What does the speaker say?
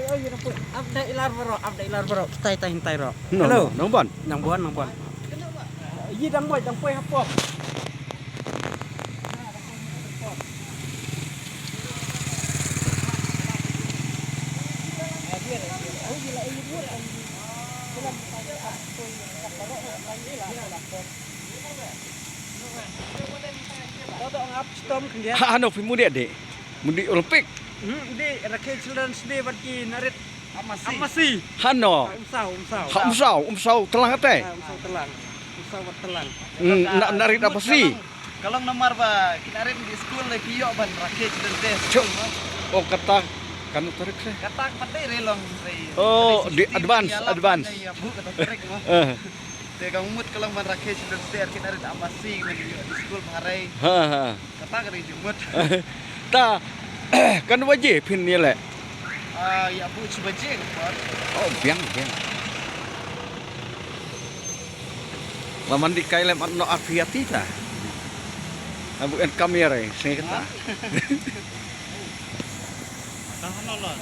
Update ilar bro. Hintai ro. No, Hello. no, nang bon. Nang buan. Yi dang boy hapok. Ano mudik dek? Mudik Olimpik. Di Rakhine Children's Day bagi narit amasi. Hano. Umsau telang ate. Umsau telang. Narit apa sih? Kalau nomor ba kinarin di school le piyo ban Rakhine Children's Day. Oh kata kan tarik saya. Kata pandai relong saya. Oh di advance. Bu kata tarik mah. Te kang mut kalau ban Rakhine Children's Day kinarin amasi di school harai. Kata kali jumut. Ta kan wajib pin ni lek. Ya bu sebajing. Oh biang. Laman di kailem no afiati ta. Bukan kamera, saya kata. Tahan Allah.